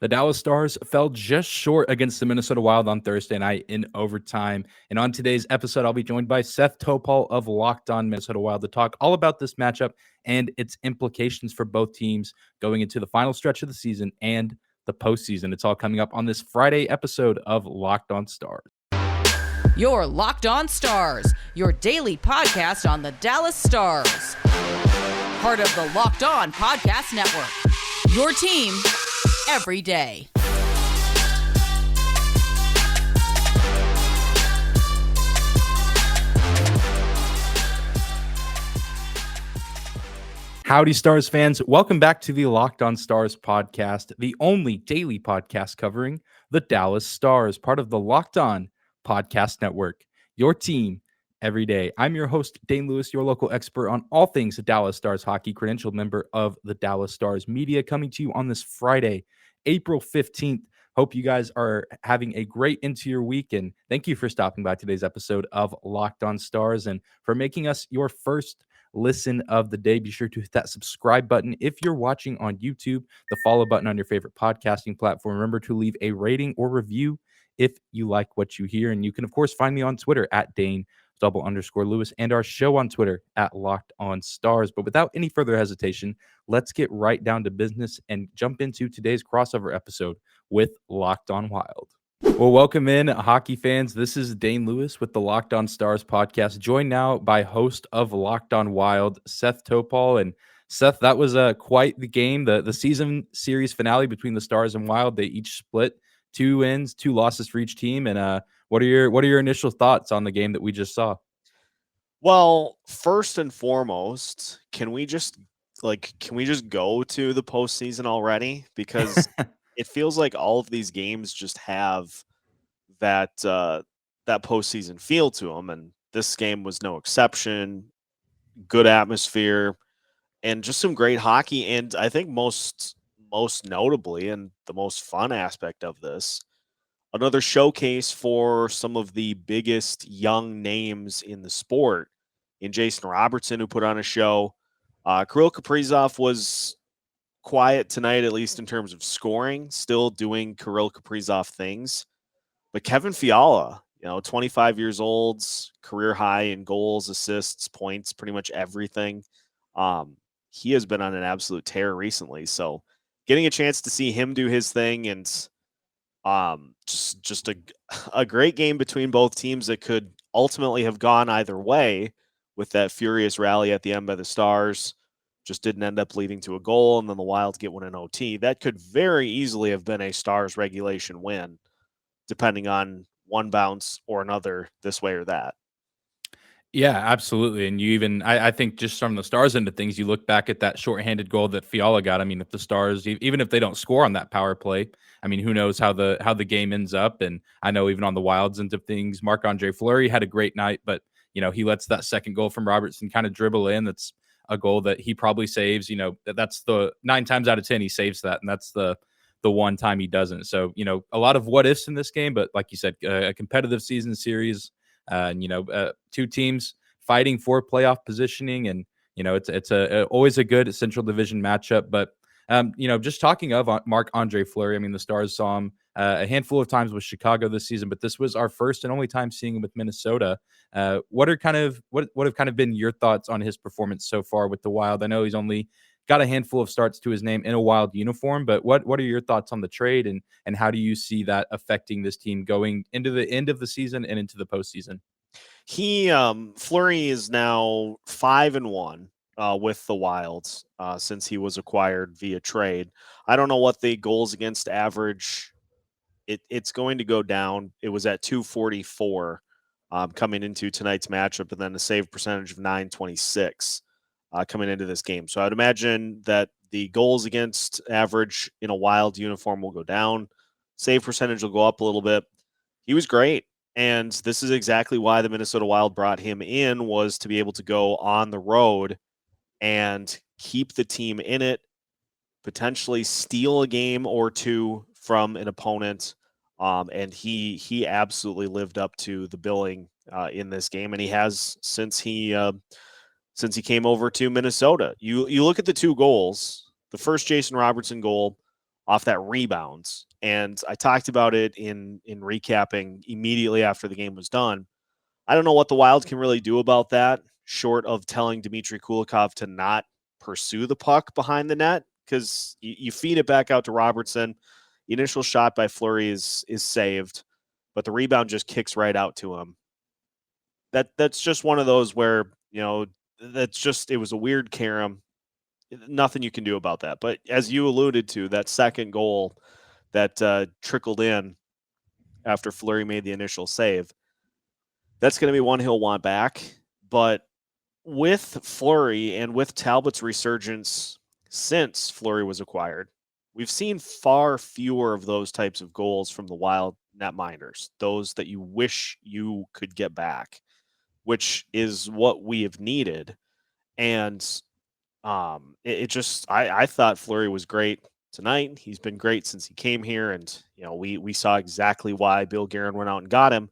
The Dallas Stars fell just short against the Minnesota Wild on Thursday night in overtime. And on today's episode, I'll be joined by Seth Toupal of Locked On Minnesota Wild to talk all about this matchup and its implications for both teams going into the final stretch of the season and the postseason. It's all coming up on this Friday episode of Locked On Stars. Your Locked On Stars, your daily podcast on the Dallas Stars. Part of the Locked On Podcast Network. Your team every day. Howdy, Stars fans. Welcome back to the Locked On Stars podcast, the only daily podcast covering the Dallas Stars, part of the Locked On Podcast Network, your team every day. I'm your host, Dane Lewis, your local expert on all things Dallas Stars hockey, credentialed member of the Dallas Stars media, coming to you on this Friday, April 15th. Hope you guys are having a great end to your week, and thank you for stopping by today's episode of Locked On Stars and for making us your first listen of the day. Be sure to hit that subscribe button if you're watching on YouTube, the follow button on your favorite podcasting platform. Remember to leave a rating or review if you like what you hear. And you can, of course, find me on Twitter at Dane_Lewis and our show on Twitter at Locked On Stars. But without any further hesitation, let's get right down to business and jump into today's crossover episode with Locked On Wild. Well, welcome in, hockey fans. This is Dane Lewis with the Locked On Stars podcast, joined now by host of Locked On Wild, Seth Toupal. And Seth, that was quite the game, the season series finale between the Stars and Wild. They each split 2 wins, 2 losses for each team. And what are your initial thoughts on the game that we just saw? Well, first and foremost, can we just go to the postseason already? Because it feels like all of these games just have that postseason feel to them, and this game was no exception. Good atmosphere and just some great hockey. And I think most notably, and the most fun aspect of this, another showcase for some of the biggest young names in the sport in Jason Robertson, who put on a show. Kirill Kaprizov was quiet tonight, at least in terms of scoring, still doing Kirill Kaprizov things. But Kevin Fiala, 25 years old, career high in goals, assists, points, pretty much everything. He has been on an absolute tear recently. So getting a chance to see him do his thing, and just a great game between both teams that could ultimately have gone either way, with that furious rally at the end by the Stars. Just didn't end up leading to a goal, and then the Wild get one in OT. That could very easily have been a Stars regulation win, depending on one bounce or another, this way or that. Yeah, absolutely. And you even, I think just from the Stars end of things, you look back at that shorthanded goal that Fiala got. I mean, if the Stars, even if they don't score on that power play, I mean, who knows how the game ends up. And I know even on the Wild's end of things, Marc-Andre Fleury had a great night, but he lets that second goal from Robertson kind of dribble in. That's a goal that he probably saves. That's the 9 times out of 10 he saves that, and that's the one time he doesn't. So a lot of what ifs in this game, but like you said, a competitive season series. 2 teams fighting for playoff positioning, and it's always a good Central Division matchup. But just talking of Marc-Andre Fleury, I mean, the Stars saw him a handful of times with Chicago this season, but this was our first and only time seeing him with Minnesota. What have kind of been your thoughts on his performance so far with the Wild? I know he's only got a handful of starts to his name in a Wild uniform, but what are your thoughts on the trade, and how do you see that affecting this team going into the end of the season and into the postseason? Fleury is now 5-1 with the Wilds since he was acquired via trade. I don't know what the goals against average. It's going to go down. It was at 244 coming into tonight's matchup, and then a save percentage of 926 coming into this game. So I would imagine that the goals against average in a Wild uniform will go down. Save percentage will go up a little bit. He was great. And this is exactly why the Minnesota Wild brought him in, was to be able to go on the road and keep the team in it, potentially steal a game or two from an opponent. And he absolutely lived up to the billing in this game, and he has since he came over to Minnesota. You look at the 2 goals. The first Jason Robertson goal, off that rebound. And I talked about it in recapping immediately after the game was done. I don't know what the Wild can really do about that, short of telling Dmitry Kulikov to not pursue the puck behind the net, because you feed it back out to Robertson. The initial shot by Fleury is saved, but the rebound just kicks right out to him. That's just one of those where, it was a weird carom. Nothing you can do about that. But as you alluded to, that second goal that trickled in after Fleury made the initial save, that's going to be one he'll want back. But with Fleury and with Talbot's resurgence since Fleury was acquired, we've seen far fewer of those types of goals from the Wild netminders, those that you wish you could get back, which is what we have needed. And I thought Fleury was great tonight. He's been great since he came here, and we saw exactly why Bill Guerin went out and got him,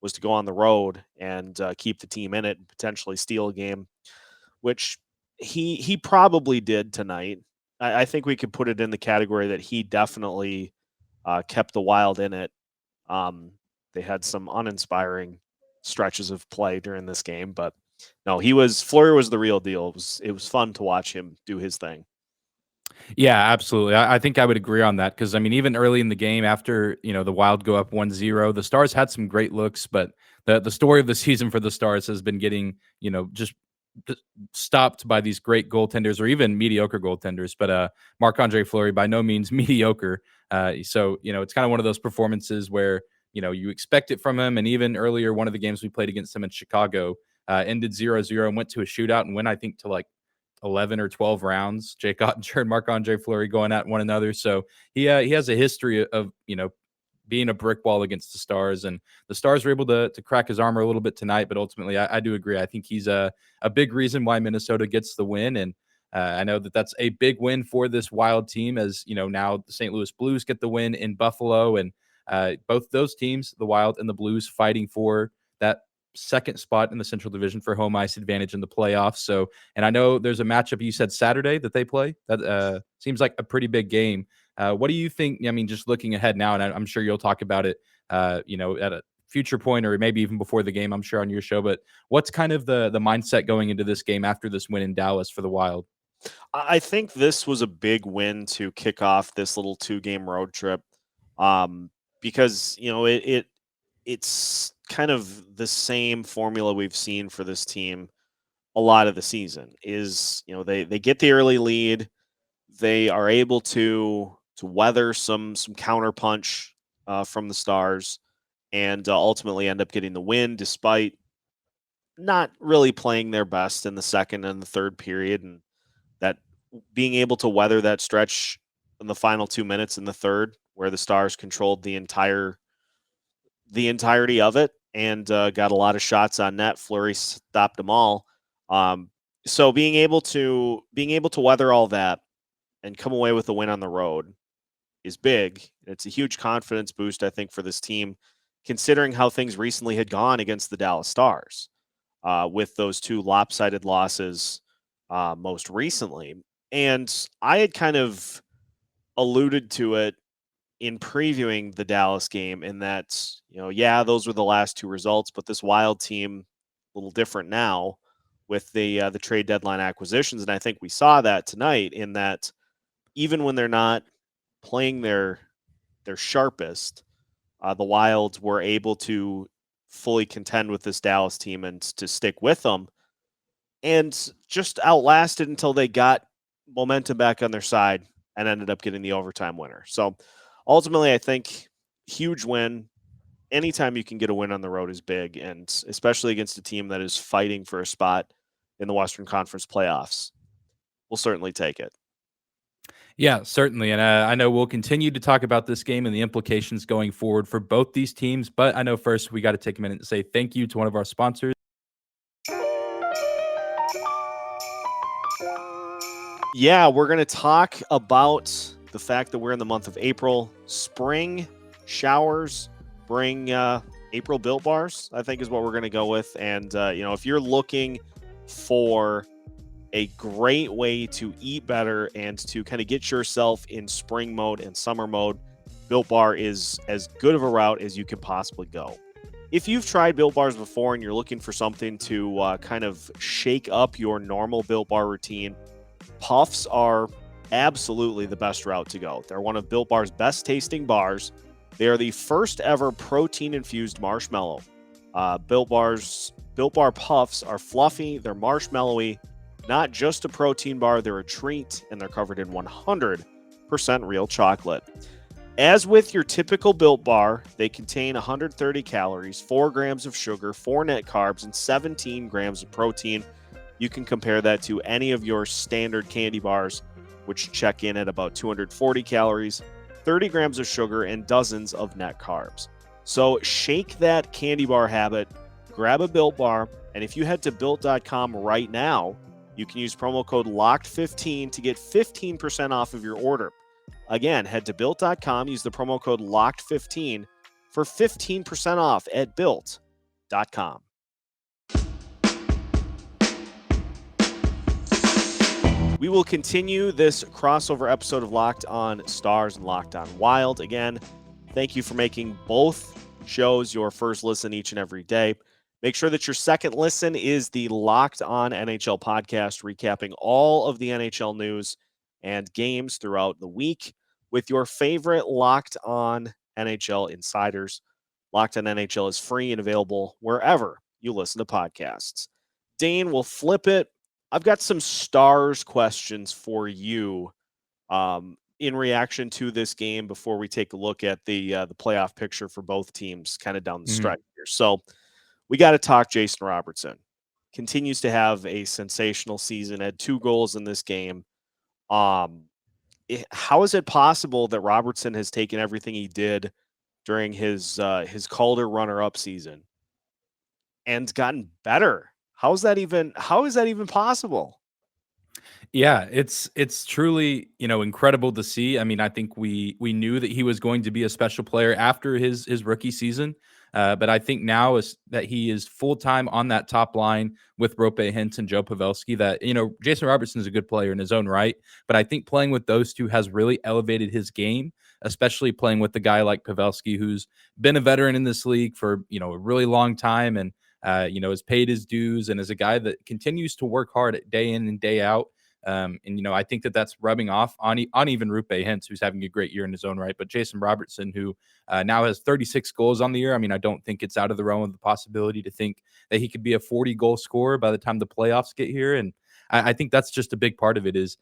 was to go on the road and keep the team in it and potentially steal a game, which he probably did tonight. I think we could put it in the category that he definitely kept the Wild in it. They had some uninspiring stretches of play during this game, but no, Fleury was the real deal. It was fun to watch him do his thing. Yeah, absolutely. I think I would agree on that because, I mean, even early in the game after, the Wild go up 1-0, the Stars had some great looks, but the story of the season for the Stars has been getting, just stopped by these great goaltenders or even mediocre goaltenders. But Marc-Andre Fleury, by no means mediocre. So, it's kind of one of those performances where, you expect it from him. And even earlier, one of the games we played against him in Chicago ended 0-0 and went to a shootout and went, I think, to like 11 or 12 rounds. Jake Ottinger and Marc-Andre Fleury going at one another. So he has a history of, being a brick wall against the Stars, and the Stars were able to crack his armor a little bit tonight. But ultimately, I do agree. I think he's a big reason why Minnesota gets the win. And I know that's a big win for this Wild team, as now the St. Louis Blues get the win in Buffalo, and both those teams, the Wild and the Blues, fighting for that second spot in the Central Division for home ice advantage in the playoffs. So, and I know there's a matchup you said Saturday that they play. That seems like a pretty big game. What do you think? I mean, just looking ahead now, and I'm sure you'll talk about it, at a future point or maybe even before the game, I'm sure on your show. But what's kind of the mindset going into this game after this win in Dallas for the Wild? I think this was a big win to kick off this little 2-game road trip, because it's kind of the same formula we've seen for this team a lot of the season. Is they get the early lead, they are able to weather some counterpunch from the Stars, and ultimately end up getting the win despite not really playing their best in the second and the third period, and that being able to weather that stretch in the final 2 minutes in the third, where the Stars controlled the entirety of it and got a lot of shots on net. Fleury stopped them all. So being able to weather all that and come away with a win on the road is big. It's a huge confidence boost, I think, for this team, considering how things recently had gone against the Dallas Stars, with those 2 lopsided losses most recently. And I had kind of alluded to it in previewing the Dallas game, in that, those were the last 2 results, but this Wild team, a little different now with the trade deadline acquisitions. And I think we saw that tonight, in that even when they're not playing their sharpest, the Wilds were able to fully contend with this Dallas team and to stick with them, and just outlasted until they got momentum back on their side and ended up getting the overtime winner. So ultimately, I think huge win. Anytime you can get a win on the road is big, and especially against a team that is fighting for a spot in the Western Conference playoffs. We'll certainly take it. Yeah, certainly. And I know we'll continue to talk about this game and the implications going forward for both these teams. But I know first we got to take a minute and say thank you to one of our sponsors. Yeah, we're going to talk about the fact that we're in the month of April. Spring showers bring April Built Bars, I think, is what we're going to go with. And, if you're looking for a great way to eat better and to kind of get yourself in spring mode and summer mode. Built Bar is as good of a route as you can possibly go. If you've tried Built Bars before and you're looking for something to kind of shake up your normal Built Bar routine, Puffs are absolutely the best route to go. They're one of Built Bar's best tasting bars. They are the first ever protein infused marshmallow. Built Bar Puffs are fluffy, they're marshmallowy, not just a protein bar, they're a treat, and they're covered in 100% real chocolate. As with your typical Built Bar, they contain 130 calories, 4 grams of sugar, 4 net carbs, and 17 grams of protein. You can compare that to any of your standard candy bars, which check in at about 240 calories, 30 grams of sugar, and dozens of net carbs. So shake that candy bar habit, grab a Built Bar, and if you head to Built.com right now, you can use promo code LOCKED15 to get 15% off of your order. Again, head to Built.com, use the promo code LOCKED15 for 15% off at Built.com. We will continue this crossover episode of Locked On Stars and Locked On Wild. Again, thank you for making both shows your first listen each and every day. Make sure that your second listen is the Locked On NHL podcast, recapping all of the NHL news and games throughout the week with your favorite Locked On NHL insiders. Locked On NHL is free and available wherever you listen to podcasts. Dane, will flip it. I've got some Stars questions for you in reaction to this game before we take a look at the playoff picture for both teams kind of down the stretch here. So we got to talk Jason Robertson. Continues to have a sensational season, had 2 goals in this game. How is it possible that Robertson has taken everything he did during his Calder runner-up season and gotten better? How is that even possible? Yeah, it's truly, incredible to see. I mean, I think we knew that he was going to be a special player after his rookie season. But I think now is that he is full-time on that top line with Rope Hintz and Joe Pavelski that, Jason Robertson is a good player in his own right. But I think playing with those two has really elevated his game, especially playing with the guy like Pavelski, who's been a veteran in this league for, a really long time and, has paid his dues and is a guy that continues to work hard day in and day out. I think that that's rubbing off on even Rupe Hintz, who's having a great year in his own right. But Jason Robertson, who now has 36 goals on the year. I mean, I don't think it's out of the realm of the possibility to think that he could be a 40-goal scorer by the time the playoffs get here. And I think that's just a big part of it is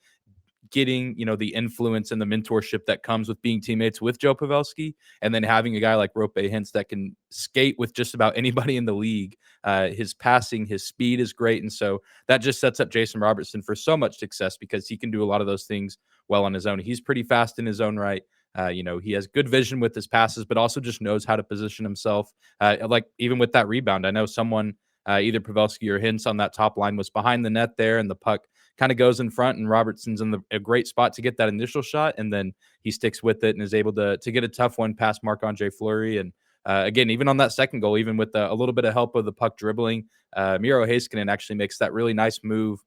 getting, the influence and the mentorship that comes with being teammates with Joe Pavelski, and then having a guy like Rope Hintz that can skate with just about anybody in the league. His passing, his speed is great. And so that just sets up Jason Robertson for so much success because he can do a lot of those things well on his own. He's pretty fast in his own right. He has good vision with his passes, but also just knows how to position himself. Like even with that rebound, I know someone, either Pavelski or Hintz on that top line was behind the net there, and the puck kind of goes in front, and Robertson's in a great spot to get that initial shot, and then he sticks with it and is able to get a tough one past Marc-Andre Fleury. And again, even on that second goal, even with a little bit of help of the puck dribbling, Miro Heiskanen actually makes that really nice move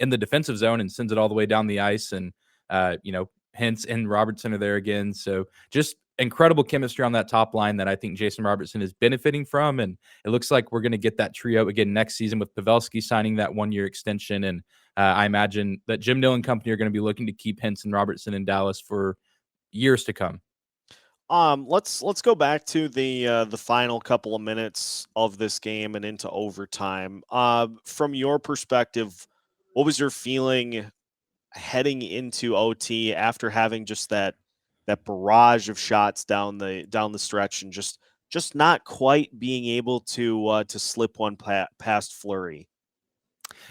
in the defensive zone and sends it all the way down the ice. And, Hintz and Robertson are there again. So just incredible chemistry on that top line that I think Jason Robertson is benefiting from. And it looks like we're going to get that trio again next season with Pavelski signing that 1-year extension. And I imagine that Jim Nill and company are going to be looking to keep Hintz and Robertson in Dallas for years to come. Let's go back to the final couple of minutes of this game and into overtime. From your perspective, what was your feeling heading into OT after having just that barrage of shots down the stretch and just not quite being able to slip one past Fleury?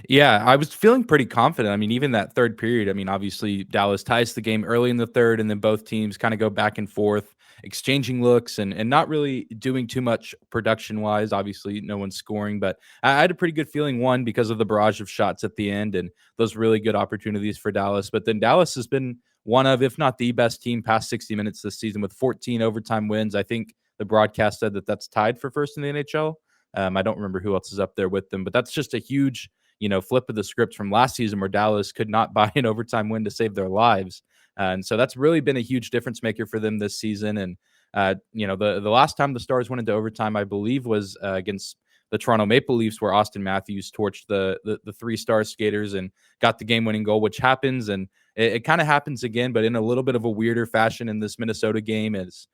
Yeah, I was feeling pretty confident. I mean, even that third period, I mean, obviously Dallas ties the game early in the third, and then both teams kind of go back and forth, exchanging looks and not really doing too much production-wise. Obviously, no one's scoring, but I had a pretty good feeling, one, because of the barrage of shots at the end and those really good opportunities for Dallas. But then Dallas has been one of, if not the best team past 60 minutes this season with 14 overtime wins. I think the broadcast said that that's tied for first in the NHL. I don't remember who else is up there with them, but that's just a huge flip of the script from last season where Dallas could not buy an overtime win to save their lives. And so that's really been a huge difference maker for them this season. And, the last time the Stars went into overtime, I believe, was against the Toronto Maple Leafs, where Austin Matthews torched the 3-star skaters and got the game-winning goal, which happens. And it kind of happens again, but in a little bit of a weirder fashion in this Minnesota game, as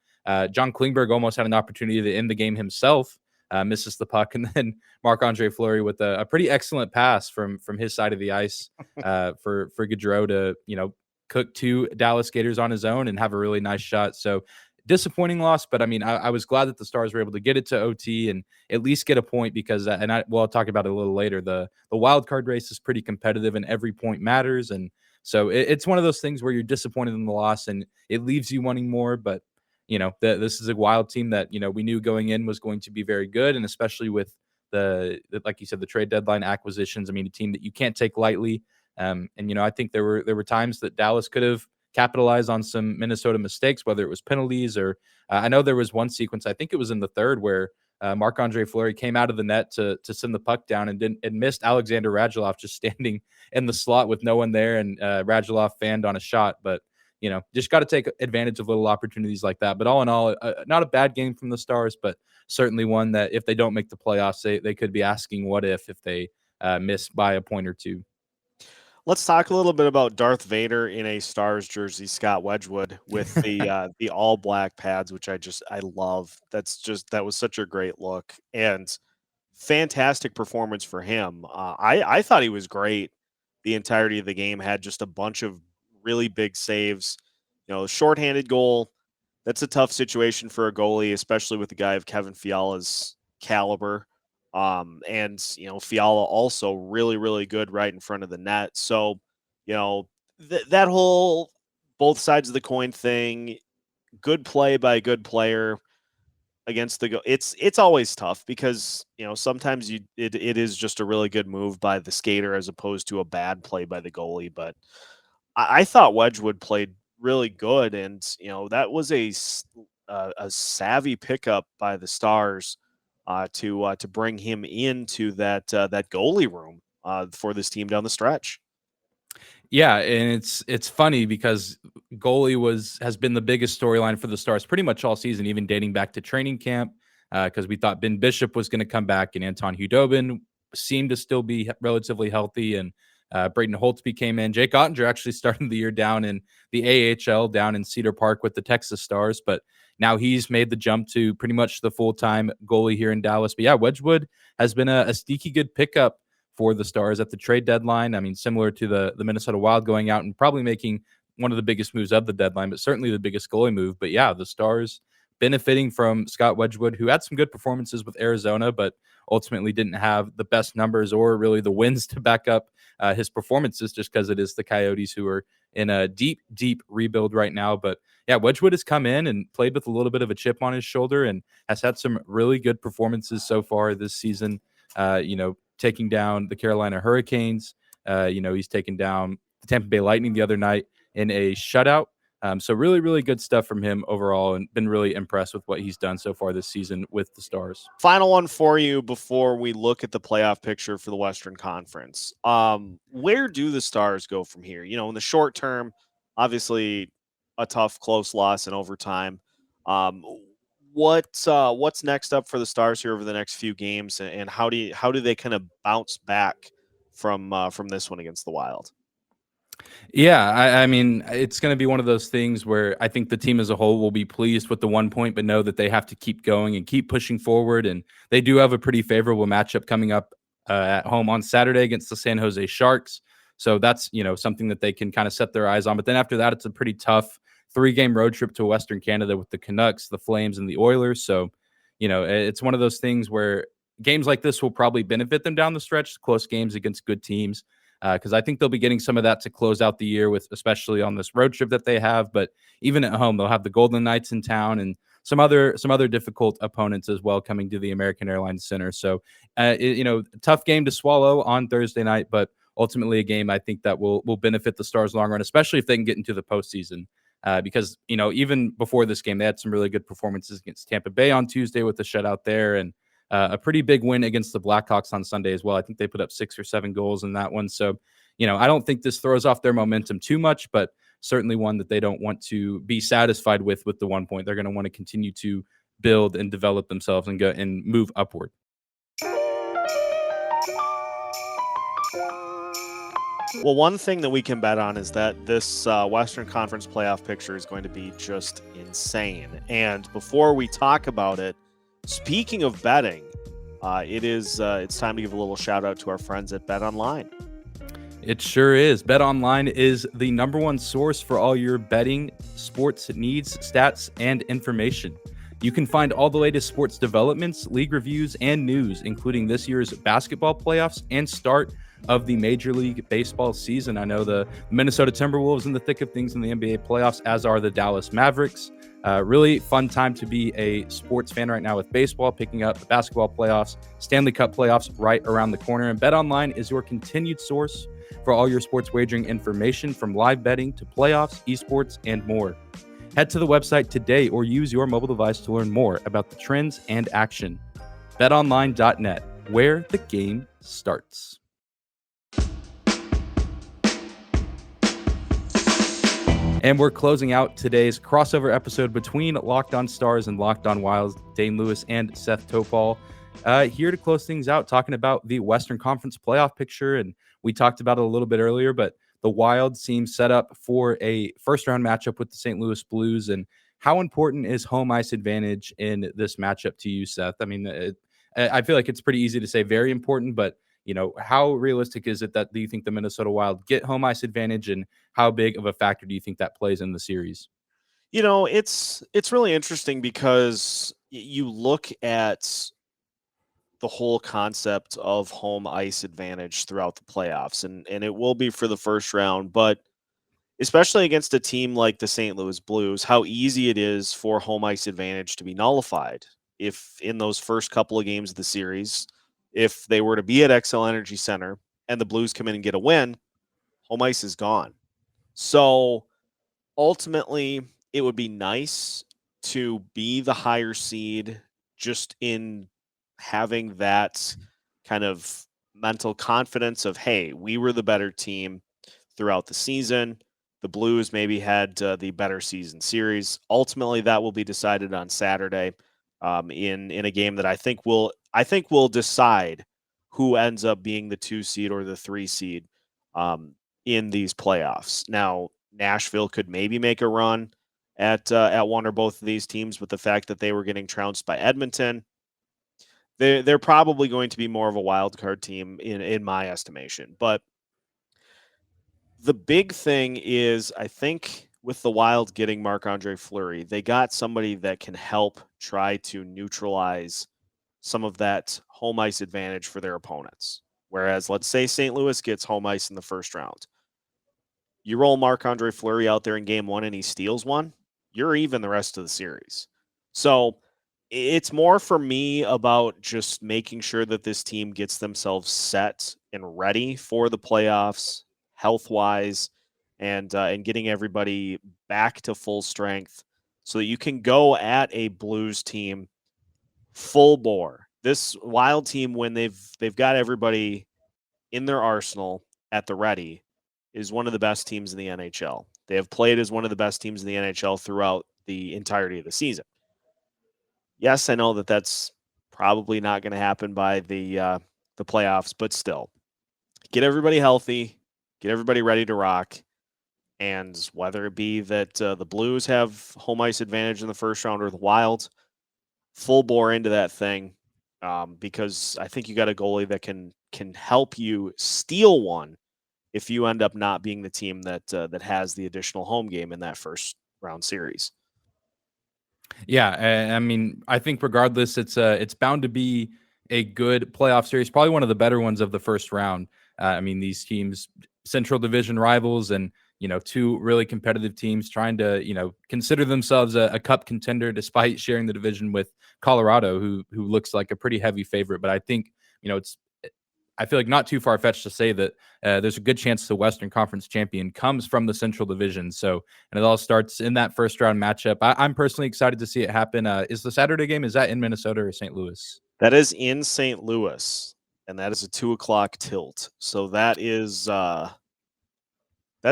John Klingberg almost had an opportunity to end the game himself, misses the puck, and then Marc-Andre Fleury with a pretty excellent pass from his side of the ice for Gaudreau to cook 2 Dallas skaters on his own and have a really nice shot. So disappointing loss, but I mean, I was glad that the Stars were able to get it to OT and at least get a point because, I'll talk about it a little later. The wild card race is pretty competitive and every point matters, and so it's one of those things where you're disappointed in the loss and it leaves you wanting more. But this is a Wild team that we knew going in was going to be very good, and especially with the like you said, the trade deadline acquisitions. I mean, a team that you can't take lightly. I think there were times that Dallas could have capitalized on some Minnesota mistakes, whether it was penalties or I know there was one sequence, I think it was in the third, where Marc-Andre Fleury came out of the net to send the puck down and missed Alexander Radulov just standing in the slot with no one there, and Radulov fanned on a shot. But just got to take advantage of little opportunities like that. But all in all, not a bad game from the Stars, but certainly one that if they don't make the playoffs, they could be asking what if they miss by a point or two. Let's talk a little bit about Darth Vader in a Stars jersey, Scott Wedgwood, with the all black pads, which I love. That was such a great look and fantastic performance for him. I thought he was great the entirety of the game. Had just a bunch of really big saves. Shorthanded goal. That's a tough situation for a goalie, especially with a guy of Kevin Fiala's caliber. Fiala also really, really good right in front of the net. So, that whole both sides of the coin thing, good play by a good player against the it's always tough because, sometimes it is just a really good move by the skater as opposed to a bad play by the goalie. But I thought Wedgwood played really good, and that was a savvy pickup by the Stars to bring him into that goalie room for this team down the stretch. Yeah, and it's funny because goalie has been the biggest storyline for the Stars pretty much all season, even dating back to training camp, because we thought Ben Bishop was going to come back and Anton Hudobin seemed to still be relatively healthy, and Braden Holtby came in. Jake Ottinger actually started the year down in the AHL down in Cedar Park with the Texas Stars, but now he's made the jump to pretty much the full-time goalie here in Dallas. But yeah, Wedgwood has been a sneaky good pickup for the Stars at the trade deadline. I mean, similar to the Minnesota Wild going out and probably making one of the biggest moves of the deadline, but certainly the biggest goalie move. But yeah, the Stars benefiting from Scott Wedgwood, who had some good performances with Arizona, but ultimately didn't have the best numbers or really the wins to back up his performances, just because it is the Coyotes who are in a deep, deep rebuild right now. But yeah, Wedgwood has come in and played with a little bit of a chip on his shoulder and has had some really good performances so far this season. Taking down the Carolina Hurricanes. He's taken down the Tampa Bay Lightning the other night in a shutout. So really, really good stuff from him overall, and been really impressed with what he's done so far this season with the Stars. Final one for you before we look at the playoff picture for the Western Conference. Where do the Stars go from here? In the short term, obviously a tough, close loss in overtime. What's next up for the Stars here over the next few games, and how do they kind of bounce back from this one against the Wild? Yeah, I mean, it's going to be one of those things where I think the team as a whole will be pleased with the 1 point, but know that they have to keep going and keep pushing forward. And they do have a pretty favorable matchup coming up at home on Saturday against the San Jose Sharks. So that's, something that they can kind of set their eyes on. But then after that, it's a pretty tough 3-game road trip to Western Canada with the Canucks, the Flames, and the Oilers. So, it's one of those things where games like this will probably benefit them down the stretch, close games against good teams. Because I think they'll be getting some of that to close out the year with, especially on this road trip that they have. But even at home, they'll have the Golden Knights in town and some other difficult opponents as well coming to the American Airlines Center. So, tough game to swallow on Thursday night, but ultimately a game I think that will benefit the Stars long run, especially if they can get into the postseason. Because, even before this game, they had some really good performances against Tampa Bay on Tuesday with the shutout there. And a pretty big win against the Blackhawks on Sunday as well. I think they put up 6 or 7 goals in that one. So, I don't think this throws off their momentum too much, but certainly one that they don't want to be satisfied with the 1 point. They're going to want to continue to build and develop themselves and go and move upward. Well, one thing that we can bet on is that this Western Conference playoff picture is going to be just insane. And before we talk about it, speaking of betting, it's time to give a little shout out to our friends at BetOnline. It sure is. BetOnline is the number one source for all your betting, sports needs, stats, and information. You can find all the latest sports developments, league reviews, and news, including this year's basketball playoffs and start of the Major League Baseball season. I know the Minnesota Timberwolves in the thick of things in the NBA playoffs, as are the Dallas Mavericks. Really fun time to be a sports fan right now with baseball, picking up the basketball playoffs, Stanley Cup playoffs right around the corner. And BetOnline is your continued source for all your sports wagering information, from live betting to playoffs, esports, and more. Head to the website today or use your mobile device to learn more about the trends and action. BetOnline.net, where the game starts. And we're closing out today's crossover episode between Locked On Stars and Locked On Wilds. Dane Lewis and Seth Toupal here to close things out, talking about the Western Conference playoff picture. And we talked about it a little bit earlier, but the Wild seems set up for a first-round matchup with the St. Louis Blues. And how important is home ice advantage in this matchup to you, Seth? I mean, I feel like it's pretty easy to say very important, but how realistic is it that do you think the Minnesota Wild get home ice advantage, and how big of a factor do you think that plays in the series? It's really interesting because you look at the whole concept of home ice advantage throughout the playoffs, and it will be for the first round, but especially against a team like the St. Louis Blues, how easy it is for home ice advantage to be nullified if in those first couple of games of the series, if they were to be at XL Energy Center and the Blues come in and get a win, home ice is gone. So ultimately, it would be nice to be the higher seed, just in having that kind of mental confidence of, hey, we were the better team throughout the season. The Blues maybe had the better season series. Ultimately, that will be decided on Saturday in a game that I think will decide who ends up being the 2 seed or the 3 seed in these playoffs. Now, Nashville could maybe make a run at one or both of these teams, but the fact that they were getting trounced by Edmonton, they're probably going to be more of a wild card team in my estimation. But the big thing is, I think with the Wild getting Marc-Andre Fleury, they got somebody that can help try to neutralize some of that home ice advantage for their opponents. Whereas, let's say St. Louis gets home ice in the first round. You roll Marc-Andre Fleury out there in game 1 and he steals one, you're even the rest of the series. So it's more for me about just making sure that this team gets themselves set and ready for the playoffs, health-wise, and getting everybody back to full strength so that you can go at a Blues team full bore. This Wild team, when they've got everybody in their arsenal at the ready, is one of the best teams in the NHL. They have played as one of the best teams in the NHL throughout the entirety of the season. Yes, I know that that's probably not going to happen by the playoffs, but still, get everybody healthy, get everybody ready to rock, and whether it be that the Blues have home ice advantage in the first round or the Wild, full bore into that thing, because I think you got a goalie that can help you steal one if you end up not being the team that has the additional home game in that first round series. Yeah, I mean, I think regardless, it's bound to be a good playoff series, probably one of the better ones of the first round. I mean, these teams, Central Division rivals, and 2 really competitive teams trying to consider themselves a cup contender despite sharing the division with Colorado, who looks like a pretty heavy favorite. But I think I feel like not too far-fetched to say that there's a good chance the Western Conference champion comes from the Central Division. So, and it all starts in that first-round matchup. I'm personally excited to see it happen. Is the Saturday game, is that in Minnesota or St. Louis? That is in St. Louis, and that is a 2:00 tilt. So that's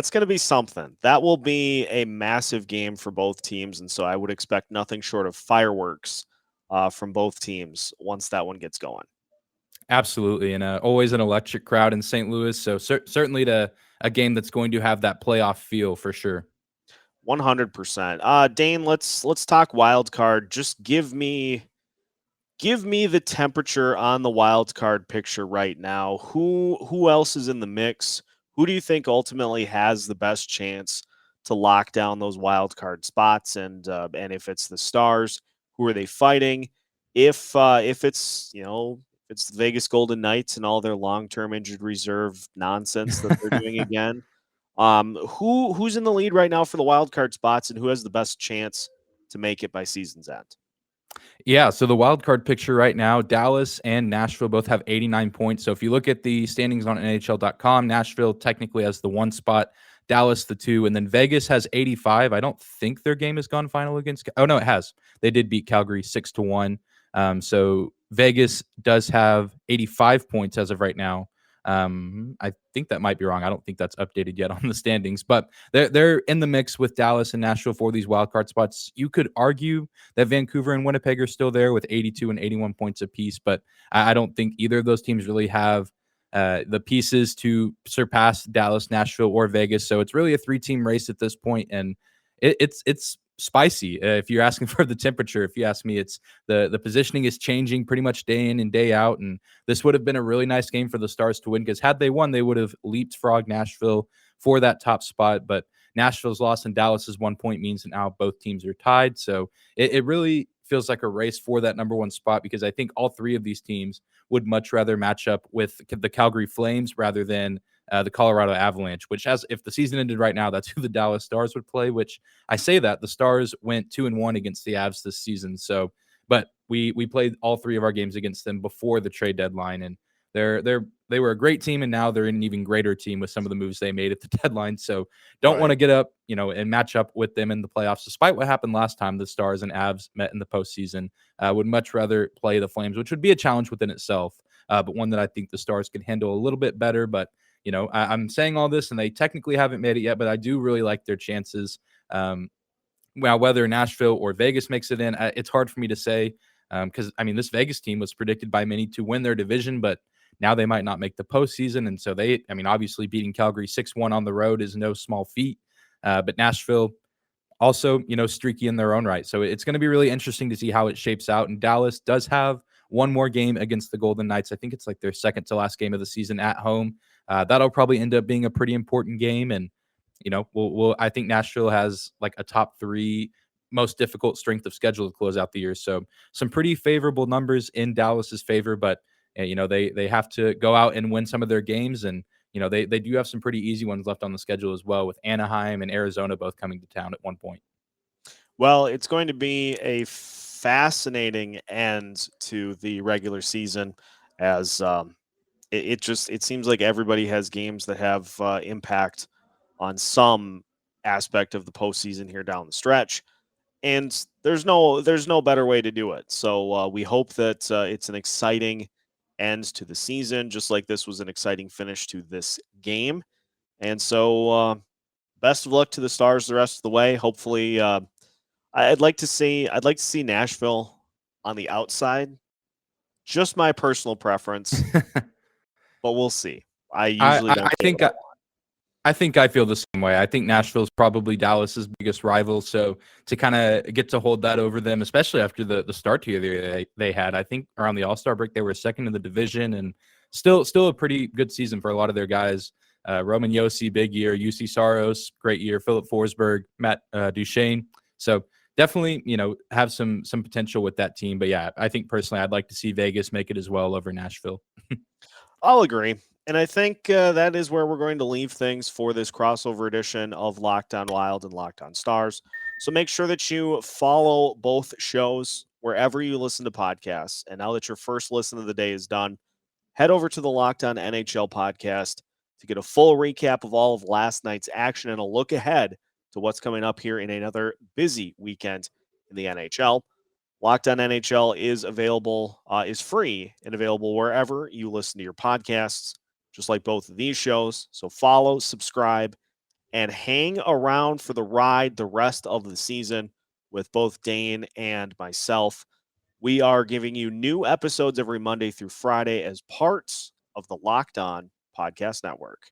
going to be something. That will be a massive game for both teams, and so I would expect nothing short of fireworks from both teams once that one gets going. Absolutely, and always an electric crowd in St. Louis. So certainly a game that's going to have that playoff feel for sure. 100%. Dane, let's talk wild card. Just give me the temperature on the wild card picture right now. Who else is in the mix? Who do you think ultimately has the best chance to lock down those wild card spots? And if it's the Stars, who are they fighting? If it's if it's the Vegas Golden Knights and all their long term injured reserve nonsense that they're doing again, who's in the lead right now for the wild card spots, and who has the best chance to make it by season's end? Yeah, so the wild card picture right now, Dallas and Nashville both have 89 points. So if you look at the standings on NHL.com, Nashville technically has the 1 spot, Dallas the 2, and then Vegas has 85. I don't think their game has gone final against. Oh no, it has. They did beat Calgary 6-1. So Vegas does have 85 points as of right now. I think that might be wrong. I don't think that's updated yet on the standings, but they're in the mix with Dallas and Nashville for these wild card spots. You could argue that Vancouver and Winnipeg are still there with 82 and 81 points apiece, but I don't think either of those teams really have the pieces to surpass Dallas, Nashville, or Vegas. So it's really a 3-team race at this point, and it's spicy. If you're asking for the temperature, if you ask me, it's the positioning is changing pretty much day in and day out, and this would have been a really nice game for the Stars to win, because had they won, they would have leapfrogged Nashville for that top spot. But Nashville's loss and Dallas's 1 point means that now both teams are tied. So it really feels like a race for that number 1 spot, because I think all 3 of these teams would much rather match up with the Calgary Flames rather than the Colorado Avalanche, which if the season ended right now, that's who the Dallas Stars would play, which I say that the Stars went 2-1 against the Avs this season. So, but we played all 3 of our games against them before the trade deadline, and they were a great team, and now they're an even greater team with some of the moves they made at the deadline. So don't want to get up, and match up with them in the playoffs. Despite what happened last time, the Stars and Avs met in the postseason, would much rather play the Flames, which would be a challenge within itself, but one that I think the Stars could handle a little bit better. But I'm saying all this, and they technically haven't made it yet, but I do really like their chances. Well, whether Nashville or Vegas makes it in, it's hard for me to say, because this Vegas team was predicted by many to win their division, but now they might not make the postseason. And so obviously beating Calgary 6-1 on the road is no small feat. But Nashville also, streaky in their own right. So it's going to be really interesting to see how it shapes out. And Dallas does have one more game against the Golden Knights. I think it's like their second to last game of the season at home. That'll probably end up being a pretty important game. And, I think Nashville has like a top 3 most difficult strength of schedule to close out the year. So some pretty favorable numbers in Dallas's favor, but they have to go out and win some of their games. And, they do have some pretty easy ones left on the schedule as well, with Anaheim and Arizona both coming to town at one point. Well, it's going to be a fascinating end to the regular season, as it seems like everybody has games that have impact on some aspect of the postseason here down the stretch, and there's no better way to do it. So we hope that it's an exciting end to the season, just like this was an exciting finish to this game. And so best of luck to the Stars the rest of the way. Hopefully, I'd like to see Nashville on the outside. Just my personal preference, but we'll see. I usually don't. I think I feel the same way. I think Nashville's probably Dallas's biggest rival. So to kind of get to hold that over them, especially after the start to the they had, I think around the All-Star break, they were second in the division, and still a pretty good season for a lot of their guys. Roman Yossi, big year. UC Saros, great year. Philip Forsberg, Matt Duchene. So definitely, have some potential with that team. But yeah, I think personally, I'd like to see Vegas make it as well over Nashville. I'll agree. And I think that is where we're going to leave things for this crossover edition of Locked On Wild and Locked On Stars. So make sure that you follow both shows wherever you listen to podcasts. And now that your first listen of the day is done, head over to the Locked On NHL podcast to get a full recap of all of last night's action and a look ahead to what's coming up here in another busy weekend in the NHL. Locked On NHL is available, is free and available wherever you listen to your podcasts, just like both of these shows. So follow, subscribe, and hang around for the ride the rest of the season with both Dane and myself. We are giving you new episodes every Monday through Friday as parts of the Locked On Podcast Network.